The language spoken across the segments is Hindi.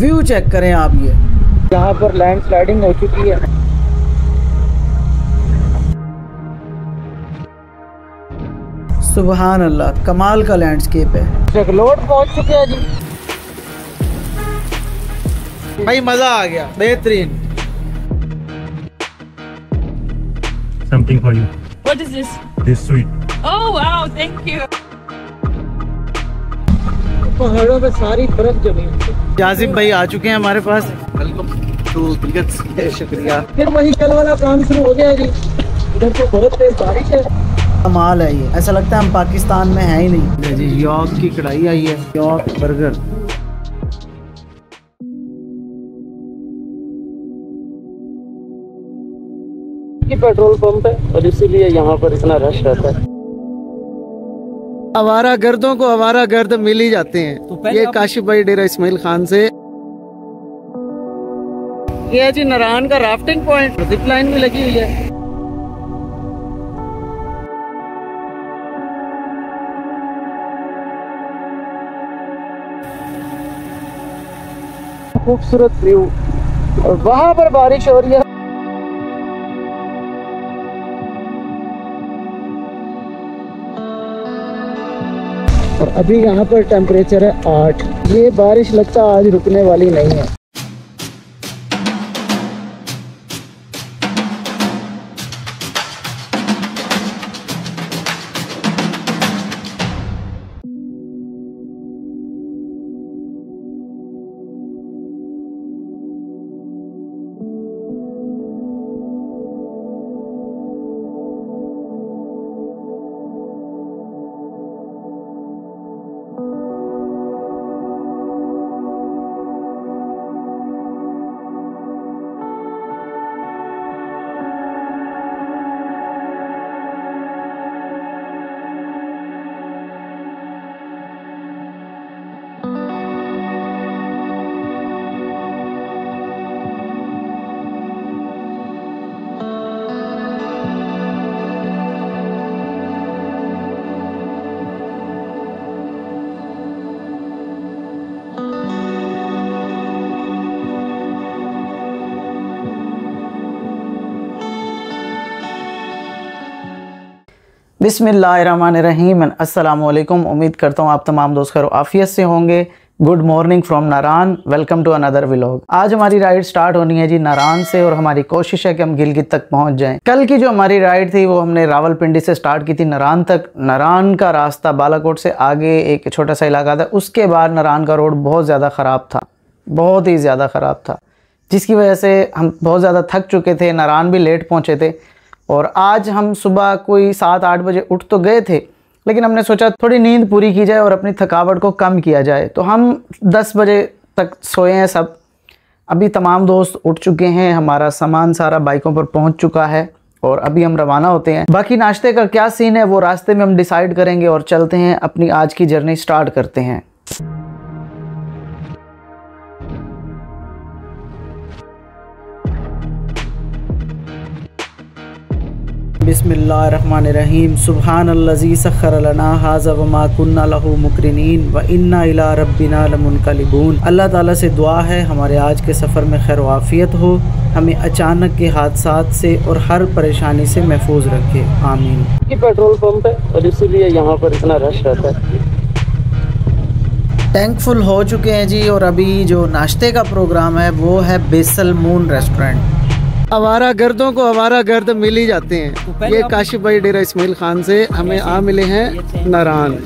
व्यू चेक करें आप, ये यहाँ पर लैंड स्लाइडिंग हो चुकी है। सुबहान अल्लाह, कमाल का लैंडस्केप है। जगलोट पहुंच चुके हैं जी भाई, मजा आ गया, बेहतरीन। Something for you. What is this? This sweet. Oh wow, thank you. पहाड़ों पे सारी बर्फ जमी है। जाजिब भाई आ चुके हैं हमारे पास। Welcome to बिगट्स। शुक्रिया। फिर वही कल वाला काम शुरू हो गया जी। इधर तो बहुत तेज बारिश है। कमाल है, ये ऐसा लगता है हम पाकिस्तान में है ही नहीं जी। यॉर्क की कढ़ाई आई है, यॉर्क बर्गर। पेट्रोल पंप है और इसीलिए यहाँ पर इतना रश रहता है। आवारा गर्दों को आवारा गर्द मिल ही जाते हैं। तो ये काशिफ भाई डेरा इस्माइल खान से। ये है जी नारायण का राफ्टिंग पॉइंट, जिप लाइन भी लगी हुई है। खूबसूरत व्यू, और वहां पर बारिश हो रही है। और अभी यहाँ पर टेम्परेचर है 8। ये बारिश लगता आज रुकने वाली नहीं है। बिस्मिल्लाहिर्रहमानिर्रहीम, अस्सलाम वालेकुम। उम्मीद करता हूँ आप तमाम दोस्त खैर आफियत से होंगे। Good morning from Naran, welcome to another vlog. आज हमारी राइड स्टार्ट होनी है जी नारान से, और हमारी कोशिश है कि हम गिलगित तक पहुँच जाएं। कल की जो हमारी राइड थी वो हमने रावलपिंडी से स्टार्ट की थी नारान तक। नारान का रास्ता बालाकोट से आगे एक छोटा सा इलाका था, उसके बाद नारान का रोड बहुत ज़्यादा ख़राब था, बहुत ही ज़्यादा ख़राब था, जिसकी वजह से हम बहुत ज़्यादा थक चुके थे। नारान भी लेट पहुँचे थे, और आज हम सुबह कोई 7-8 बजे उठ तो गए थे, लेकिन हमने सोचा थोड़ी नींद पूरी की जाए और अपनी थकावट को कम किया जाए। तो हम 10 बजे तक सोए हैं सब। अभी तमाम दोस्त उठ चुके हैं, हमारा सामान सारा बाइकों पर पहुंच चुका है, और अभी हम रवाना होते हैं। बाकी नाश्ते का क्या सीन है वो रास्ते में हम डिसाइड करेंगे, और चलते हैं अपनी आज की जर्नी स्टार्ट करते हैं। बिस्मिल्लाहिर्रहमानिर्रहीम। सुब्हानल्लज़ी सख्खर लना हाज़ा वमा कुन्ना लहू मुक़रिनीन व इन्ना इला रब्बिना लमुनक़लिबून। अल्लाह ताला से दुआ है हमारे आज के सफ़र में खैर वाफ़ियत हो, हमें अचानक के हादसात से और हर परेशानी से महफूज रखे, आमीन। ये पेट्रोल पंप है और इसीलिए यहाँ पर इतना रश रहता है। टैंक फुल हो चुके हैं जी, और अभी जो नाश्ते का प्रोग्राम है वो है बेसल मून रेस्टोरेंट। आवारा गर्दों को आवारा गर्द मिल ही जाते हैं। ये काशिफ भाई डेरा इस्माइल खान से हमें आ मिले हैं नारान।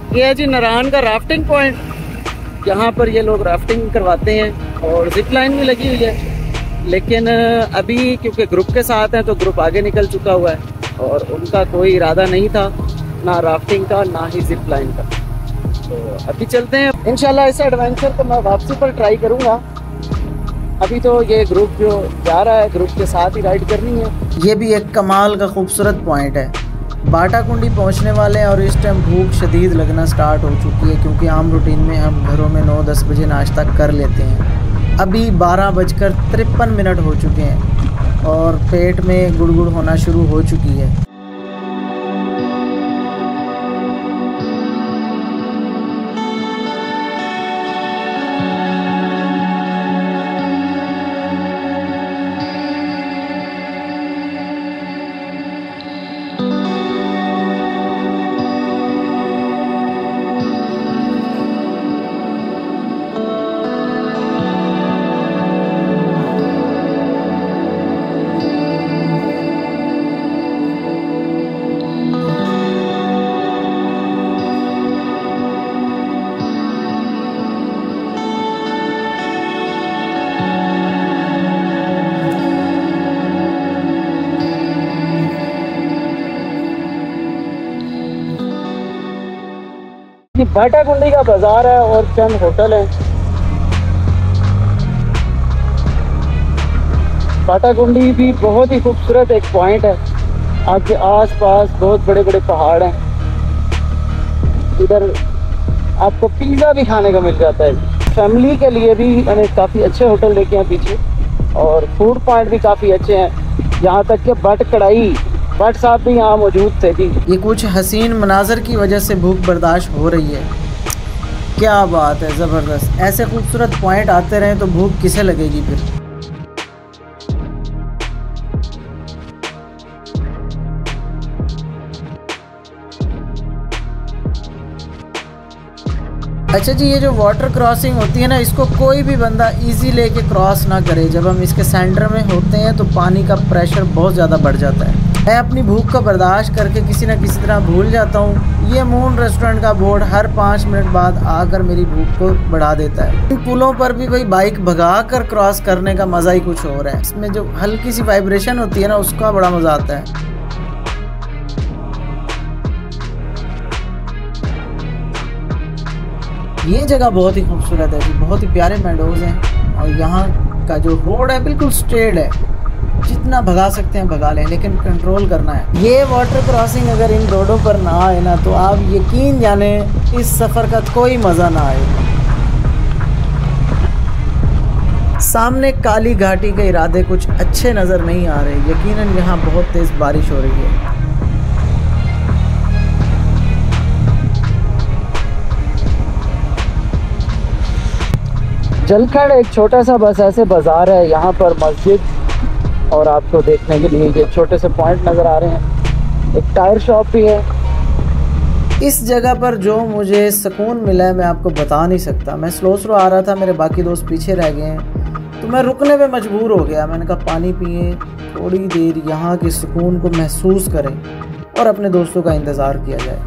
ये है जी नारान का राफ्टिंग पॉइंट। यहाँ पर ये लोग राफ्टिंग करवाते हैं और जिप लाइन भी लगी हुई है, लेकिन अभी क्योंकि ग्रुप के साथ हैं तो ग्रुप आगे निकल चुका हुआ है और उनका कोई इरादा नहीं था ना राफ्टिंग का ना ही जिप लाइन का। तो अभी चलते हैं इंशाल्लाह। इस एडवेंचर को मैं वापसी पर ट्राई करूँगा। अभी तो ये ग्रुप जो जा रहा है ग्रुप के साथ ही राइड करनी है। ये भी एक कमाल का खूबसूरत पॉइंट है। बाटाकुंडी पहुंचने वाले हैं और इस टाइम भूख शदीद लगना स्टार्ट हो चुकी है, क्योंकि आम रूटीन में हम घरों में 9-10 बजे नाश्ता कर लेते हैं। अभी 12:53 हो चुके हैं और पेट में गुड़गुड़ होना शुरू हो चुकी है। बाटाकुंडी का बाजार है और चंद होटल हैं। बाटाकुंडी भी बहुत ही खूबसूरत एक पॉइंट है। आपके आसपास बहुत बड़े बड़े पहाड़ हैं। इधर आपको पिज़्ज़ा भी खाने को मिल जाता है। फैमिली के लिए भी मैंने काफ़ी अच्छे होटल देखे हैं पीछे और फूड पॉइंट भी काफ़ी अच्छे हैं। यहाँ तक कि भट्ट साहब भी यहाँ मौजूद थे जी। ये कुछ हसीन मनाजर की वजह से भूख बर्दाश्त हो रही है। क्या बात है, ज़बरदस्त। ऐसे खूबसूरत पॉइंट आते रहें तो भूख किसे लगेगी फिर। अच्छा जी, ये जो वाटर क्रॉसिंग होती है ना, इसको कोई भी बंदा इजी लेके क्रॉस ना करे। जब हम इसके सेंटर में होते हैं तो पानी का प्रेशर बहुत ज़्यादा बढ़ जाता है। मैं अपनी भूख का बर्दाश्त करके किसी न किसी तरह भूल जाता हूँ। ये मून रेस्टोरेंट का बोर्ड हर 5 मिनट बाद आकर मेरी भूख को बढ़ा देता है। इन पुलों पर भी भाई बाइक भगा कर क्रॉस करने का मज़ा ही कुछ और है। इसमें जो हल्की सी वाइब्रेशन होती है ना, उसका बड़ा मज़ा आता है। ये जगह बहुत ही खूबसूरत है जी, बहुत ही प्यारे मेडोज़ हैं और यहाँ का जो रोड है बिल्कुल स्ट्रेट है। जितना भगा सकते हैं भगा लें, लेकिन कंट्रोल करना है। ये वाटर क्रॉसिंग अगर इन रोडों पर ना आए ना तो आप यकीन जाने इस सफ़र का कोई मज़ा ना आए। सामने काली घाटी के इरादे कुछ अच्छे नज़र नहीं आ रहे। यकीनन यहाँ बहुत तेज़ बारिश हो रही है। जलखड़ एक छोटा सा बस ऐसे बाज़ार है। यहाँ पर मस्जिद और आपको देखने के लिए ये छोटे से पॉइंट नज़र आ रहे हैं। एक टायर शॉप भी है। इस जगह पर जो मुझे सुकून मिला है मैं आपको बता नहीं सकता। मैं स्लो आ रहा था, मेरे बाकी दोस्त पीछे रह गए हैं तो मैं रुकने पे मजबूर हो गया। मैंने कहा पानी पिए, थोड़ी देर यहाँ के सुकून को महसूस करें और अपने दोस्तों का इंतज़ार किया जाए।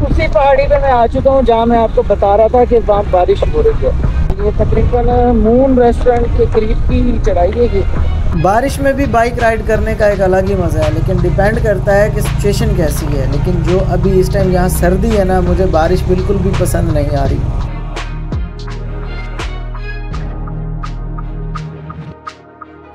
उसी पहाड़ी पे मैं आ चुका हूँ जहाँ मैं आपको बता रहा था कि वहाँ बारिश हो रही है। ये तकरीबन मून रेस्टोरेंट के करीब की चढ़ाई है ये। बारिश में भी बाइक राइड करने का एक अलग ही मज़ा है, लेकिन डिपेंड करता है कि सिचुएशन कैसी है। लेकिन जो अभी इस टाइम यहाँ सर्दी है ना, मुझे बारिश बिल्कुल भी पसंद नहीं आ रही।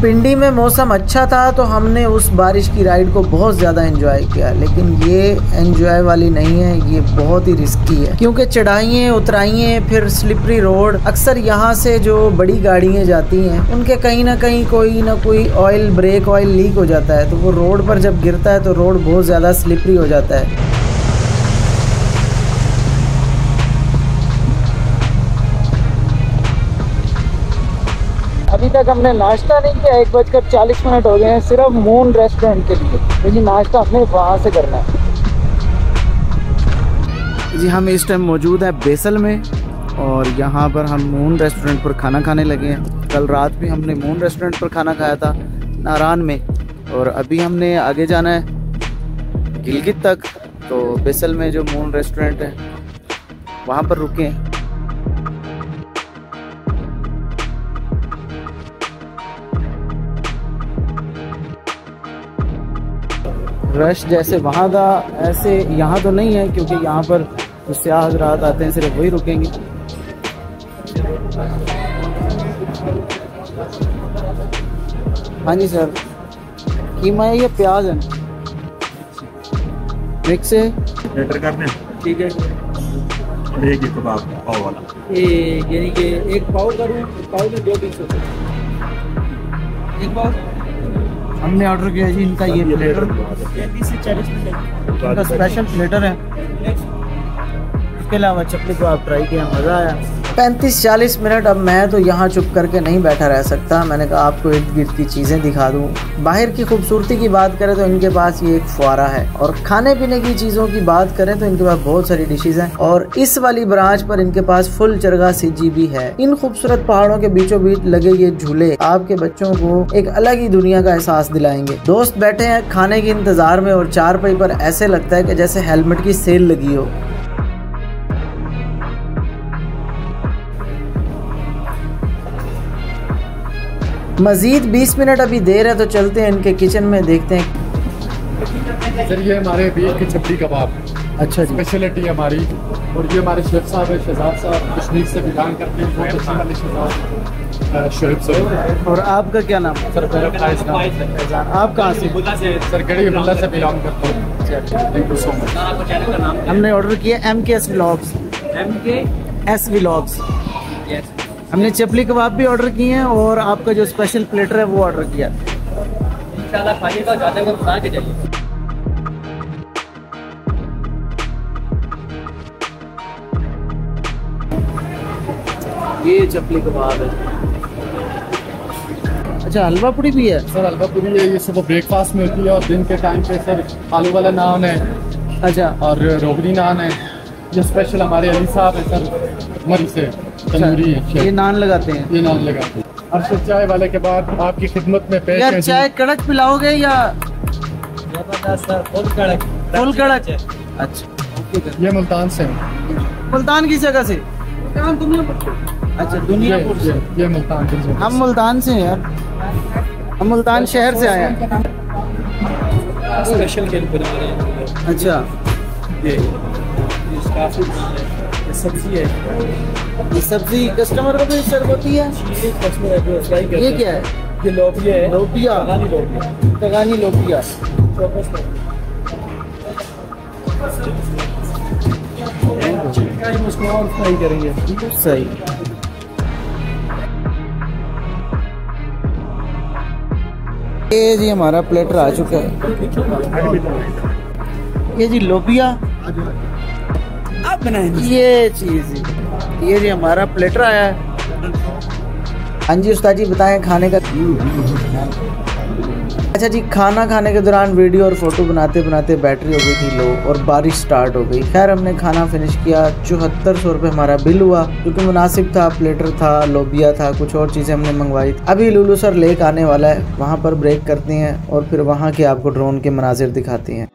पिंडी में मौसम अच्छा था तो हमने उस बारिश की राइड को बहुत ज़्यादा एंजॉय किया, लेकिन ये एंजॉय वाली नहीं है। ये बहुत ही रिस्की है क्योंकि चढ़ाइयाँ उतराइयाँ, फिर स्लिपरी रोड। अक्सर यहाँ से जो बड़ी गाड़ियाँ जाती हैं उनके कहीं ना कोई ऑयल, ब्रेक ऑयल लीक हो जाता है, तो वो रोड पर जब गिरता है तो रोड बहुत ज़्यादा स्लिपरी हो जाता है। अभी तक हमने नाश्ता नहीं किया, 1:40 हो गए हैं सिर्फ मून रेस्टोरेंट के लिए। तो जी नाश्ता हमने वहाँ से करना है। जी हम इस टाइम मौजूद है बेसल में और यहाँ पर हम मून रेस्टोरेंट पर खाना खाने लगे हैं। कल रात भी हमने मून रेस्टोरेंट पर खाना खाया था नारान में, और अभी हमने आगे जाना है गिलगित तक। तो बेसल में जो मून रेस्टोरेंट है वहाँ पर रुके हैं। रश जैसे वहाँ था ऐसे यहाँ तो नहीं है, क्योंकि यहाँ पर जो सयाह हज़रात आते हैं सिर्फ वही रुकेंगे। हाँ जी सर, कीमा है या प्याज है? मिक्स है, लेटर करने ठीक है। और एक ही कबाब पाव वाला। यानी कि एक पाव करूँ, पाव में 2 पीस होते हैं। एक पाव हमने ऑर्डर किया जी इनका ये प्लेटर 35 से 40 मिनट इनका स्पेशल प्लेटर है। इसके अलावा चपली को आप ट्राई किया, मज़ा आया। 35-40 मिनट। अब मैं तो यहाँ चुप करके नहीं बैठा रह सकता, मैंने कहा आपको इर्द गिर्द की चीज़ें दिखा दूँ। बाहर की खूबसूरती की बात करें तो इनके पास ये एक फुआरा है, और खाने पीने की चीज़ों की बात करें तो इनके पास बहुत सारी डिशेज हैं। और इस वाली ब्रांच पर इनके पास फुल चरगा सीजी भी है। इन खूबसूरत पहाड़ों के बीचों बीच लगे ये झूले आपके बच्चों को एक अलग ही दुनिया का एहसास दिलाएंगे। दोस्त बैठे हैं खाने के इंतजार में और चारपाई पर ऐसे लगता है कि जैसे हेलमेट की सेल लगी हो। मजीद 20 मिनट अभी देर है, तो चलते हैं इनके किचन में, देखते हैं। सर ये हमारे बीफ की चपली कबाब अच्छा जी, स्पेशलिटी है हमारी। और ये हमारे शेफ साहब है, शहजाद साहब, कश्मीर से बिलोंग करते हैं, बहुत अच्छे वाले शहजाद शोएब साहब। और आपका क्या नाम? सर मेरा फैज़ नाम है। आप कहाँ से? सर गढ़ी मुल्ला से बिलोंग करते हैं। Thank you so much. हमने ऑर्डर किया MKS व्लॉग्स। MKS vlogs. हमने चपली कबाब भी ऑर्डर किए हैं और आपका जो स्पेशल प्लेटर है वो ऑर्डर किया। इंशाल्लाह खाइएगा, जाते हुए बता के जाइए। ये चपली कबाब है। अच्छा हलवा पूड़ी भी है? सर हलवा पूरी है, ये सुबह ब्रेकफास्ट में होती है। और दिन के टाइम पे सर आलू वाला नान है। अच्छा, और रोगनी नान है। ये स्पेशल हमारे अली साहब है सर, मरी से तंदूरी है। ये नान लगाते हैं? ये नान लगाते हैं। और फिर चाय वाले के बाद आपकी खिदमत में पेश यार है। चाय कड़क पिलाओगे या फुल कड़क? फुल कड़क। अच्छा, ये मुल्तान से है। मुल्तान की जगह से? अच्छा, दुनियापुर से। ये मुल्तान की जगह। हम मुल्तान से हैं यार, हम मुल्तान शहर से आए हैं। स्पेशल खेल बना रहे हैं। अच्छा, ये काफी सब्जी है। ये सब्जी कस्टमर को भी सर्व होती है? ये क्या है? ये लोबिया है। लोबिया, तगानी लोबिया। उसको और फ्राई करेंगे। सही। ये जी हमारा प्लेटर आ चुका है। ये जी लोबिया आप बनाएंगे ये चीज़। ये जी हमारा प्लेटर आया है। हाँ जी उस्ताद जी बताएं खाने का। अच्छा जी, खाना खाने के दौरान वीडियो और फोटो बनाते बनाते बैटरी हो गई थी लो और बारिश स्टार्ट हो गई। खैर हमने खाना फिनिश किया। 7400 रुपये हमारा बिल हुआ, क्योंकि मुनासिब था। प्लेटर था, लोबिया था, कुछ और चीज़ें हमने मंगवाई थी। अभी लुलू सर लेक आने वाला है, वहाँ पर ब्रेक करते हैं और फिर वहाँ के आपको ड्रोन के मनाजिर दिखाते हैं।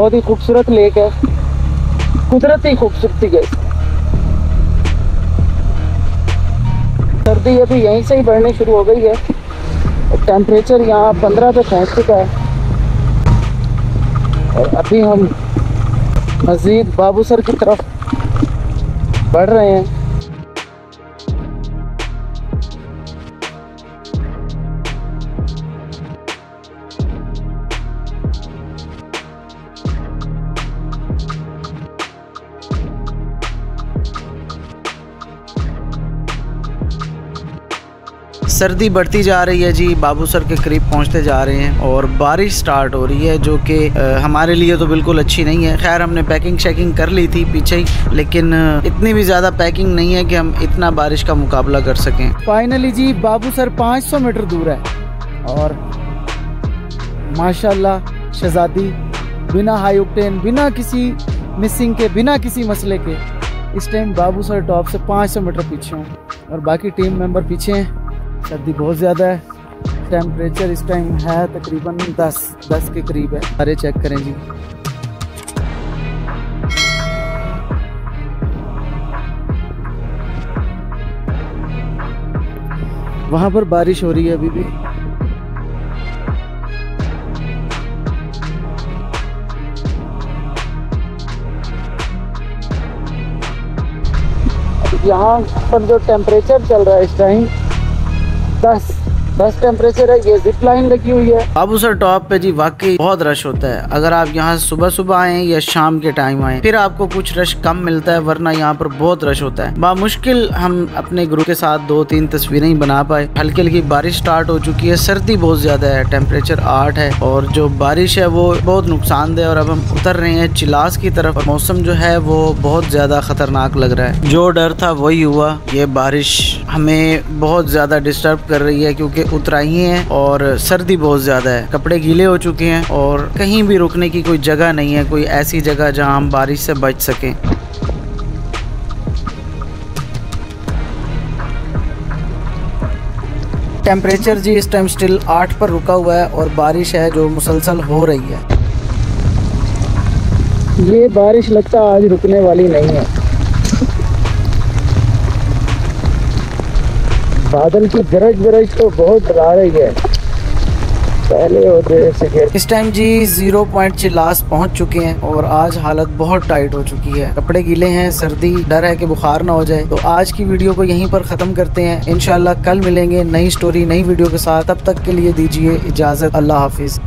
बहुत ही खूबसूरत लेक है, कुदरती खूबसूरती है। सर्दी अभी यहीं से ही बढ़नी शुरू हो गई है। टेम्परेचर यहाँ 15 पे पहुँच चुका है और अभी हम मज़ीद बाबूसर की तरफ बढ़ रहे हैं। सर्दी बढ़ती जा रही है जी, बाबूसर के करीब पहुंचते जा रहे हैं और बारिश स्टार्ट हो रही है जो कि हमारे लिए तो बिल्कुल अच्छी नहीं है। खैर हमने पैकिंग शैकिंग कर ली थी पीछे ही, लेकिन इतनी भी ज़्यादा पैकिंग नहीं है कि हम इतना बारिश का मुकाबला कर सकें। फाइनली जी बाबूसर 500 मीटर दूर है और माशाल्लाह शहजादी बिना हाई ऑक्टेन, बिना किसी मिसिंग के, बिना किसी मसले के इस टाइम बाबूसर टॉप से 500 मीटर पीछे हूँ और बाकी टीम मेंबर पीछे हैं। सर्दी बहुत ज़्यादा है, टेम्परेचर इस टाइम है तकरीबन 10 के करीब है। सारे चेक करें जी। वहाँ पर बारिश हो रही है अभी भी। यहाँ पर जो टेम्परेचर चल रहा है इस टाइम 10 टेम्परेचर है। ये जिप लाइन लगी हुई है। बाबूसर टॉप पे जी वाकई बहुत रश होता है। अगर आप यहाँ सुबह सुबह आए या शाम के टाइम आए फिर आपको कुछ रश कम मिलता है, वरना यहाँ पर बहुत रश होता है। बामुश्किल हम अपने ग्रुप के साथ 2-3 तस्वीरें ही बना पाए। हल्की हल्की बारिश स्टार्ट हो चुकी है, सर्दी बहुत ज्यादा है, टेम्परेचर 8 है और जो बारिश है वो बहुत नुकसानदेह। और अब हम उतर रहे हैं चिलास की तरफ। मौसम जो है वो बहुत ज्यादा खतरनाक लग रहा है। जो डर था वही हुआ। ये बारिश हमें बहुत ज्यादा डिस्टर्ब कर रही है क्योंकि उतराई हैं और सर्दी बहुत ज़्यादा है, कपड़े गीले हो चुके हैं और कहीं भी रुकने की कोई जगह नहीं है, कोई ऐसी जगह जहां हम बारिश से बच सकें। टेम्परेचर जी इस टाइम स्टिल 8 पर रुका हुआ है और बारिश है जो मुसलसल हो रही है। ये बारिश लगता आज रुकने वाली नहीं है। बादल की गरज तो बहुत डरा रही है पहले और से। इस टाइम जी 0 पॉइंट चिलास पहुंच चुके हैं और आज हालत बहुत टाइट हो चुकी है। कपड़े गीले हैं, सर्दी, डर है कि बुखार ना हो जाए। तो आज की वीडियो को यहीं पर ख़त्म करते हैं। इंशाल्लाह कल मिलेंगे नई स्टोरी नई वीडियो के साथ। तब तक के लिए दीजिए इजाज़त। अल्लाह हाफिज़।